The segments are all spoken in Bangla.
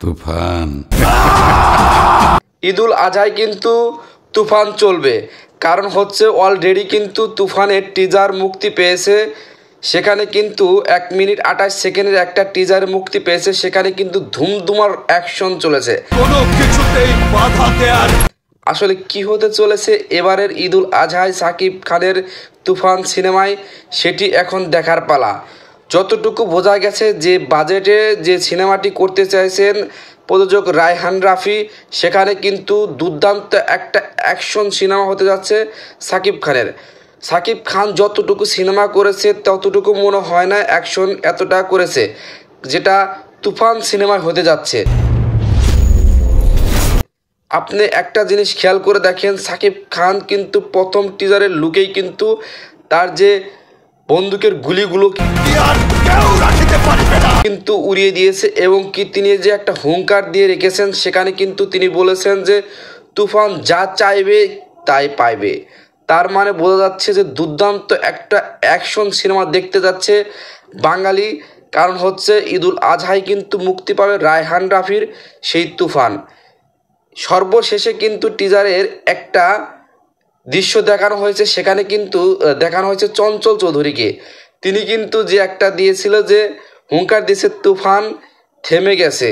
তুফান। ঈদুল আজহায় কিন্তু তুফান চলবে, কারণ হচ্ছে অলরেডি কিন্তু তুফানের টিজার মুক্তি পেয়েছে। সেখানে কিন্তু 1 মিনিট 28 সেকেন্ডের একটা টিজার মুক্তি পেয়েছে, সেখানে কিন্তু ধুমধুমার অ্যাকশন চলেছে। আসলে কি হতে চলেছে এবারের ঈদুল আজহায় সাকিব খানের তুফান সিনেমায়, সেটি এখন দেখার পালা। যতটুকু বোঝা গেছে যে বাজেটে যে সিনেমাটি করতে চাইছেন প্রযোজক রায়হান রাফি, সেখানে কিন্তু দুর্দান্ত একটা অ্যাকশন সিনেমা হতে যাচ্ছে সাকিব খানের। সাকিব খান যতটুকু সিনেমা করেছে ততটুকু মনে হয় না অ্যাকশন এতটা করেছে, যেটা তুফান সিনেমায় হতে যাচ্ছে। আপনি একটা জিনিস খেয়াল করে দেখেন, সাকিব খান কিন্তু প্রথম টিজারের লুকেই কিন্তু তার যে বন্দুকের গুলিগুলো কিন্তু উড়িয়ে দিয়েছে, এবং কি তিনি যে একটা হুঙ্কার দিয়ে রেখেছেন, সেখানে কিন্তু তিনি বলেছেন যে তুফান যা চাইবে তাই পাইবে। তার মানে বোঝা যাচ্ছে যে দুর্দান্ত একটা অ্যাকশন সিনেমা দেখতে যাচ্ছে বাঙালি। কারণ হচ্ছে ঈদুল আজহায় কিন্তু মুক্তি পাবে রায়হান রাফির সেই তুফান। সর্বশেষে কিন্তু টিজারের একটা দৃশ্য দেখানো হয়েছে, সেখানে কিন্তু দেখানো হয়েছে চঞ্চল চৌধুরীকে। তিনি কিন্তু যে একটা দিয়েছিল, যে হুঙ্কার দিয়েছে তুফান থেমে গেছে,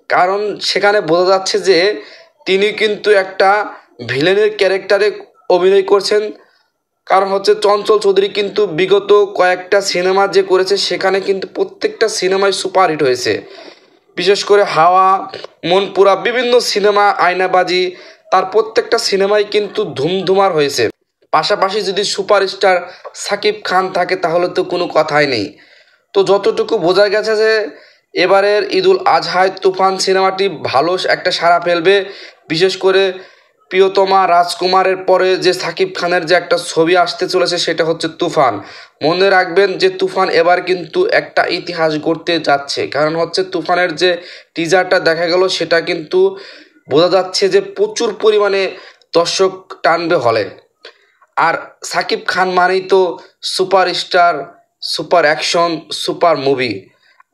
কারণ সেখানে বোঝা যাচ্ছে যে তিনি কিন্তু একটা ভিলেনের ক্যারেক্টারে অভিনয় করছেন। কারণ হচ্ছে চঞ্চল চৌধুরী কিন্তু বিগত কয়েকটা সিনেমা যে করেছে, সেখানে কিন্তু প্রত্যেকটা সিনেমায় সুপারহিট হয়েছে। বিশেষ করে হাওয়া, মনপুরা, বিভিন্ন সিনেমা, আয়নাবাজি, তার প্রত্যেকটা সিনেমাই কিন্তু ধুমধুমার হয়েছে। পাশাপাশি যদি সুপারস্টার সাকিব খান থাকে তাহলে তো কোনো কথাই নেই। তো যতটুকু বোঝা গেছে যে এবারের ঈদুল আজহায় তুফান সিনেমাটি ভালো একটা সাড়া ফেলবে। বিশেষ করে প্রিয়তমা রাজকুমারের পরে যে সাকিব খানের যে একটা ছবি আসতে চলেছে, সেটা হচ্ছে তুফান। মনে রাখবেন যে তুফান এবার কিন্তু একটা ইতিহাস গড়তে যাচ্ছে, কারণ হচ্ছে তুফানের যে টিজারটা দেখা গেল, সেটা কিন্তু বোঝা যাচ্ছে যে প্রচুর পরিমাণে দর্শক টানবে হলে। আর সাকিব খান মানেই তো superstar, super action, super movie.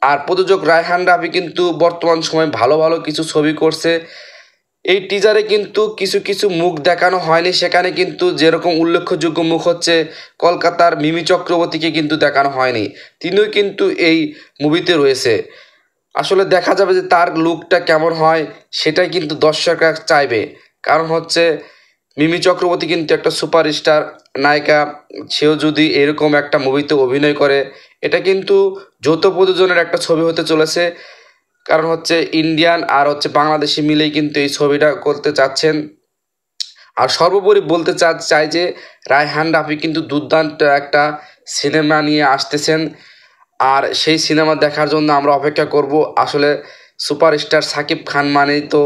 আর প্রযোজক রায়হান রাফি কিন্তু বর্তমান সময়ে ভালো ভালো কিছু ছবি করছে। এই টিজারে কিন্তু কিছু কিছু মুখ দেখানো হয়নি, সেখানে কিন্তু যেরকম উল্লেখযোগ্য মুখ হচ্ছে কলকাতার মিমি চক্রবর্তীকে কিন্তু দেখানো হয়নি, তিনিও কিন্তু এই মুভিতে রয়েছে। আসলে দেখা যাবে যে তার লুকটা কেমন হয়, সেটাই কিন্তু দর্শকরা চাইবে। কারণ হচ্ছে মিমি চক্রবর্তী কিন্তু একটা সুপারস্টার নায়িকা, সেও যদি এরকম একটা মুভিতে অভিনয় করে, এটা কিন্তু যৌথ প্রযোজনের একটা ছবি হতে চলেছে। কারণ হচ্ছে ইন্ডিয়ান আর হচ্ছে বাংলাদেশি মিলেই কিন্তু এই ছবিটা করতে চাচ্ছেন। আর সর্বোপরি বলতে চাই যে রায়হান রাফি কিন্তু দুর্দান্ত একটা সিনেমা নিয়ে আসতেছেন, আর সেই সিনেমা দেখার জন্য আমরা অপেক্ষা করব। আসলে সুপারস্টার সাকিব খান মানেই তো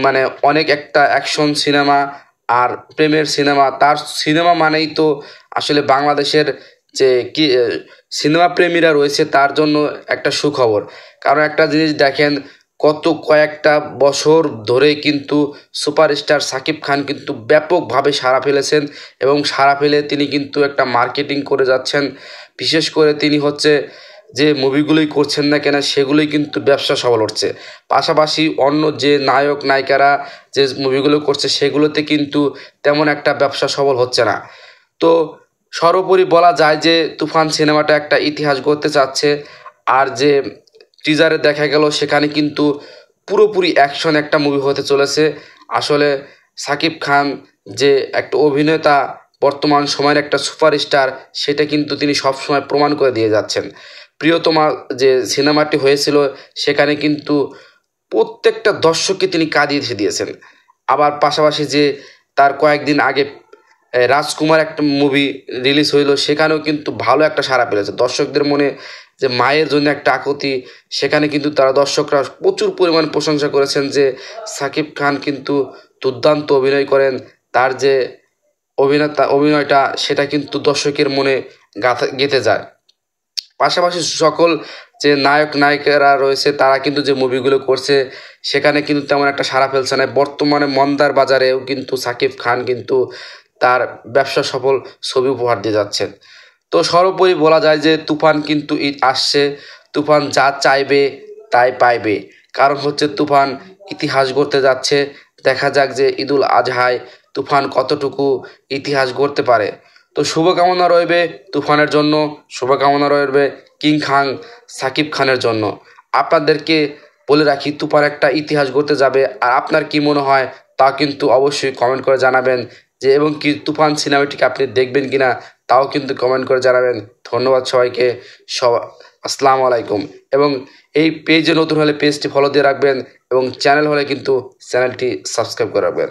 মানে অনেক একটা অ্যাকশন সিনেমা আর প্রেমের সিনেমা। তার সিনেমা মানেই তো আসলে বাংলাদেশের যে কি সিনেমা প্রেমীরা রয়েছে তার জন্য একটা সুখবর। কারণ একটা জিনিস দেখেন, কয়েকটা বছর ধরে কিন্তু সুপারস্টার সাকিব খান কিন্তু ব্যাপকভাবে সাড়া ফেলেছেন, এবং সাড়া ফেলে তিনি কিন্তু একটা মার্কেটিং করে যাচ্ছেন। বিশেষ করে তিনি হচ্ছে যে মুভিগুলোই করছেন না কেন, সেগুলোই কিন্তু ব্যবসা সফল হচ্ছে। পাশাপাশি অন্য যে নায়ক নায়িকারা যে মুভিগুলো করছে, সেগুলোতে কিন্তু তেমন একটা ব্যবসা সফল হচ্ছে না। তো সর্বোপরি বলা যায় যে তুফান সিনেমাটা একটা ইতিহাস গড়তে চাচ্ছে। আর যে টিজারে দেখা গেল, সেখানে কিন্তু পুরোপুরি অ্যাকশন একটা মুভি হতে চলেছে। আসলে সাকিব খান যে একটা অভিনেতা, বর্তমান সময়ের একটা সুপারস্টার, সেটা কিন্তু তিনি সবসময় প্রমাণ করে দিয়ে যাচ্ছেন। প্রিয়তমা যে সিনেমাটি হয়েছিল, সেখানে কিন্তু প্রত্যেকটা দর্শককে তিনি কাঁদিয়ে দিয়েছেন। আবার পাশাপাশি যে তার কয়েকদিন আগে রাজকুমার একটা মুভি রিলিজ হইলো, সেখানেও কিন্তু ভালো একটা সাড়া পেয়েছে দর্শকদের মনে। যে মায়ের জন্য একটা আকুতি, সেখানে কিন্তু তারা দর্শকরা প্রচুর পরিমাণ প্রশংসা করেছেন যে সাকিব খান কিন্তু দুর্দান্ত অভিনয় করেন। তার যে অভিনয়টা, সেটা কিন্তু দর্শকের মনে গেঁথে যায়। পাশাপাশি সকল যে নায়ক নায়িকারা রয়েছে, তারা কিন্তু যে মুভিগুলো করছে, সেখানে কিন্তু তেমন একটা সাড়া ফেলছে না। বর্তমানে মন্দার বাজারেও কিন্তু সাকিব খান কিন্তু তার ব্যবসা সফল ছবি উপহার দিয়ে যাচ্ছেন। তো সর্বোপরি বলা যায় যে তুফান কিন্তু আসছে, তুফান যা চাইবে তাই পাইবে। কারণ হচ্ছে তুফান ইতিহাস গড়তে যাচ্ছে। দেখা যাক যে ঈদুল আজহায় তুফান কতটুকু ইতিহাস গড়তে পারে। তো শুভকামনা রইবে তুফানের জন্য, শুভকামনা রইবে কিং খান সাকিব খানের জন্য। আপনাদেরকে বলে রাখি তুফান একটা ইতিহাস গড়তে যাবে। আর আপনার কি মনে হয় তা কিন্তু অবশ্যই কমেন্ট করে জানাবেন, যে এবং কি তুফান সিনেমাটিকে আপনি দেখবেন কিনা তাও কিন্তু কমেন্ট করে জানাবেন। ধন্যবাদ সবাইকে। আসসালামু আলাইকুম। এবং এই পেজে নতুন হলে পেজটি ফলো দিয়ে রাখবেন এবং চ্যানেল হলে কিন্তু চ্যানেলটি সাবস্ক্রাইব করে রাখবেন।